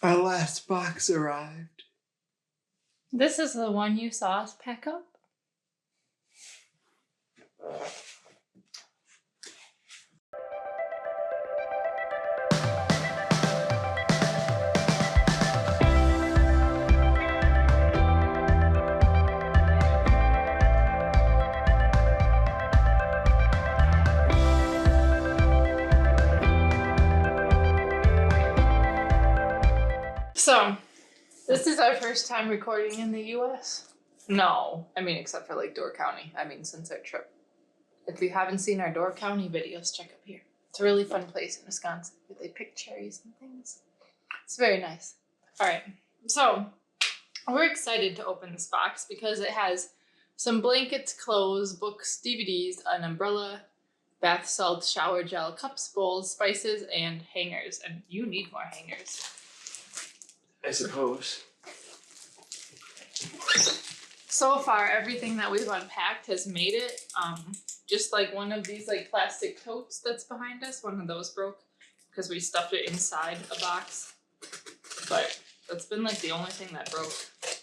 Our last box arrived. This is the one you saw us pack up? So, this is our first time recording in the U.S. No, I mean, except for like Door County. I mean, since our trip. If you haven't seen our Door County videos, check up here. It's a really fun place in Wisconsin where they pick cherries and things. It's very nice. All right, so we're excited to open this box because it has some blankets, clothes, books, DVDs, an umbrella, bath salts, shower gel, cups, bowls, spices, and hangers. And you need more hangers. I suppose. So far, everything that we've unpacked has made it. Just like one of these like plastic totes that's behind us, one of those broke because we stuffed it inside a box. But that's been like the only thing that broke.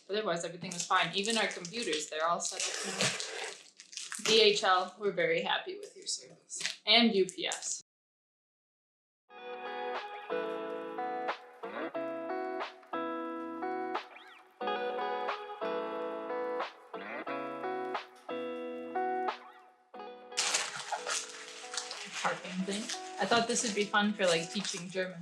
Otherwise, everything was fine. Even our computers, they're all set up now. DHL, we're very happy with your service. And UPS. Parking thing. I thought this would be fun for like teaching German.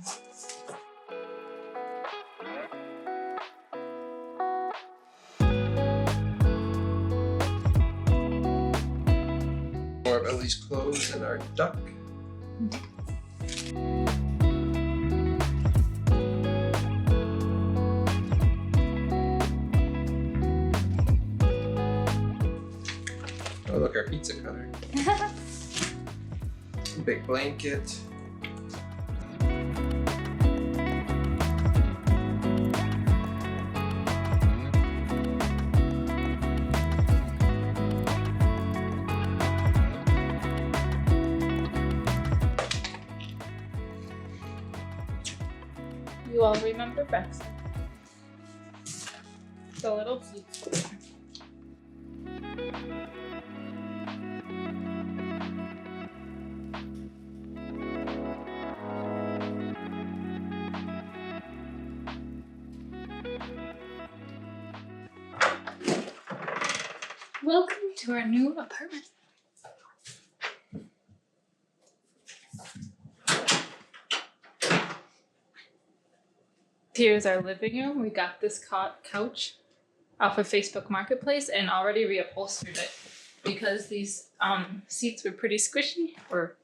More of Ellie's clothes and our duck. Oh, look, our pizza cutter. Big blanket. You all remember Brexit. The little flute. Welcome to our new apartment. Here's our living room. We got this couch off of Facebook Marketplace and already reupholstered it because these seats were pretty squishy, or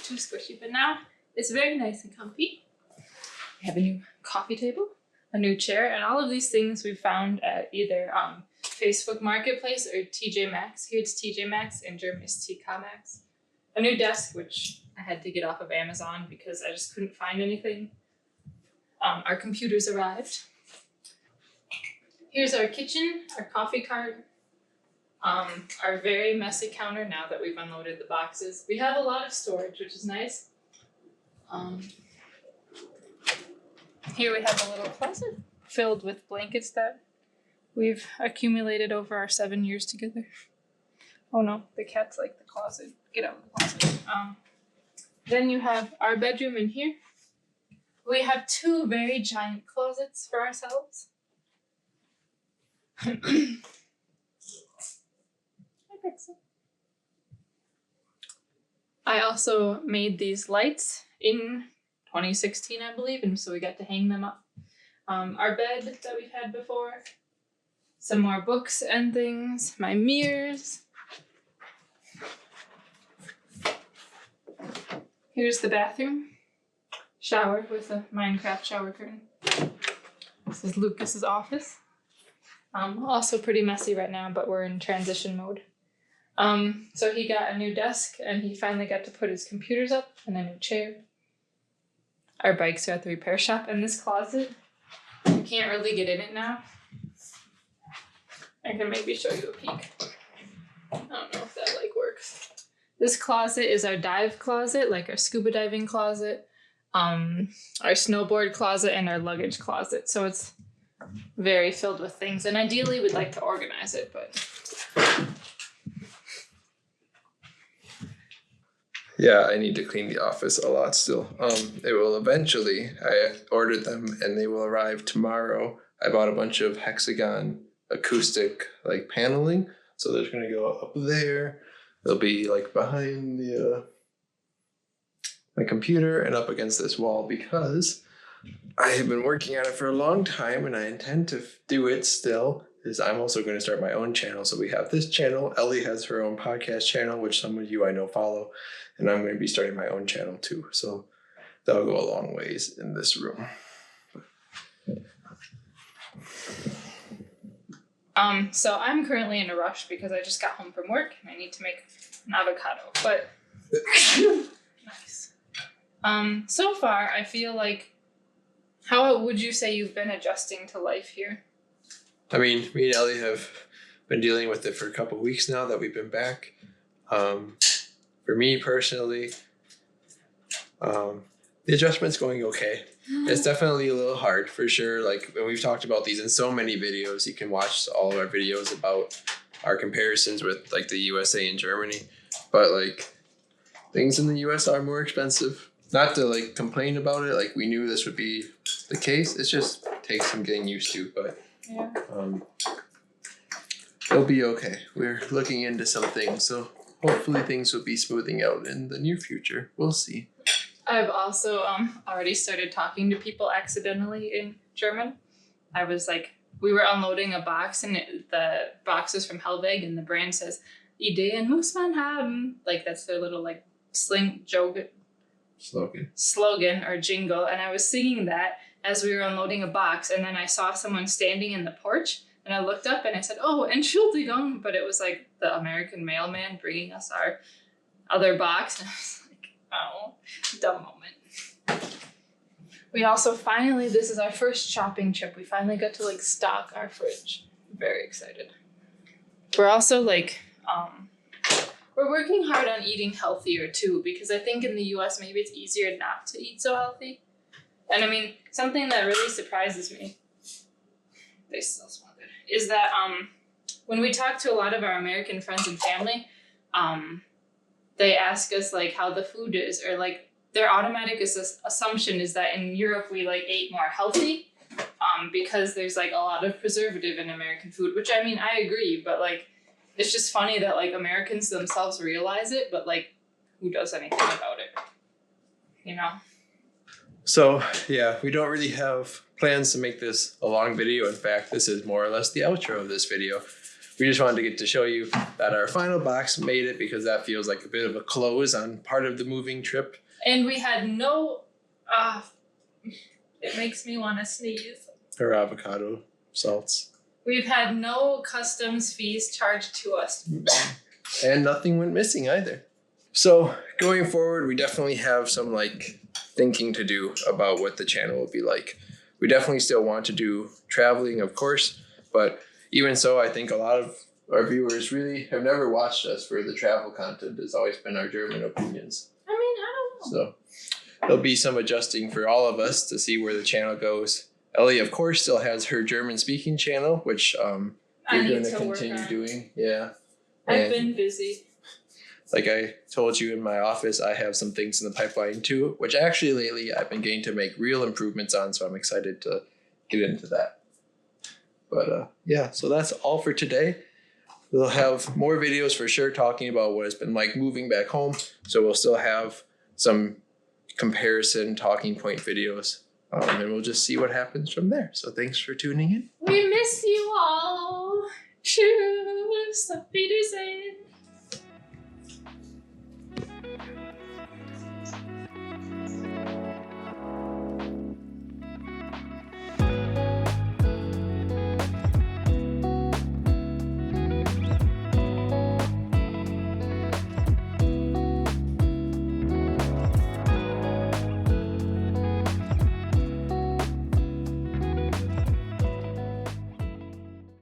too squishy, but now it's very nice and comfy. We have a new coffee table, a new chair, and all of these things we found at either Facebook Marketplace or TJ Maxx. Here it's TJ Maxx, in German it's TK Maxx. A new desk, which I had to get off of Amazon because I just couldn't find anything. Our computers arrived. Here's our kitchen, our coffee cart, our very messy counter now that we've unloaded the boxes. We have a lot of storage, which is nice. Here we have a little closet filled with blankets that we've accumulated over our 7 years together. Oh no, the cat's like the closet. Get out of the closet. Then you have our bedroom in here. We have two very giant closets for ourselves. I also made these lights in 2016, I believe, and so we got to hang them up. Our bed that we've had before, some more books and things, my mirrors. Here's the bathroom. Shower with a Minecraft shower curtain. This is Lucas's office. Also pretty messy right now, but we're in transition mode. So he got a new desk and he finally got to put his computers up and a new chair. Our bikes are at the repair shop, and this closet, you can't really get in it now. I can maybe show you a peek. I don't know if that works. This closet is our dive closet, like our scuba diving closet. our snowboard closet, and our luggage closet. So it's very filled with things. And ideally, we'd like to organize it, but Yeah, I need to clean the office a lot still. It will eventually. I ordered them and they will arrive tomorrow. I bought a bunch of hexagon acoustic like paneling, so they're gonna go up there. They'll be like behind the my computer and up against this wall because I have been working on it for a long time and I intend to do it still. Is I'm also going to start my own channel. So we have this channel. Ellie has her own podcast channel, which some of you I know follow, and I'm going to be starting my own channel too. So that'll go a long ways in this room. So I'm currently in a rush because I just got home from work and I need to make an avocado. But nice. So far I feel like, how would you say you've been adjusting to life here? I mean, me and Ellie have been dealing with it for a couple of weeks now that we've been back. For me personally, the adjustment's going okay. It's definitely a little hard for sure. Like, when we've talked about these in so many videos, you can watch all of our videos about our comparisons with like the USA and Germany. But like, things in the US are more expensive. Not to like complain about it, like we knew this would be the case. It just takes some getting used to, but Yeah. it'll be okay. We're looking into some things, so hopefully things will be smoothing out in the near future. We'll see. I've also already started talking to people accidentally in German. I was like, we were unloading a box and the box is from Hellweg and the brand says, Ideen muss man haben. Like, that's their little like slogan or jingle. And I was singing that as we were unloading a box. And then I saw someone standing in the porch and I looked up and I said, oh, Entschuldigung. But it was like the American mailman bringing us our other box. And I was like, oh, dumb moment. We also finally, this is our first shopping trip. We finally got to like stock our fridge. I'm very excited. We're also like, we're working hard on eating healthier too, because I think in the US maybe it's easier not to eat so healthy. And I mean, something that really surprises me, they still smell good, is that when we talk to a lot of our American friends and family, they ask us like how the food is, or like their automatic assumption is that in Europe we like ate more healthy because there's like a lot of preservative in American food, which I mean, I agree, but like, it's just funny that like Americans themselves realize it, but like who does anything about it, you know? So yeah, we don't really have plans to make this a long video. In fact, this is more or less the outro of this video. We just wanted to get to show you that our final box made it, because that feels like a bit of a close on part of the moving trip. And we had no, it makes me want to sneeze. Our avocado salts. We've had no customs fees charged to us. And nothing went missing either. So going forward, we definitely have some like thinking to do about what the channel will be like. We definitely still want to do traveling, of course, but even so, I think a lot of our viewers really have never watched us for the travel content. It's always been our German opinions. I mean, I don't know. So there'll be some adjusting for all of us to see where the channel goes. Ellie, of course, still has her German speaking channel, which we're going to continue doing. Yeah. I've been busy. Like I told you in my office, I have some things in the pipeline too, which actually lately I've been getting to make real improvements on. So I'm excited to get into that. But yeah, so that's all for today. We'll have more videos for sure talking about what it's been like moving back home. So we'll still have some comparison talking point videos. And we'll just see what happens from there. So thanks for tuning in. We miss you all.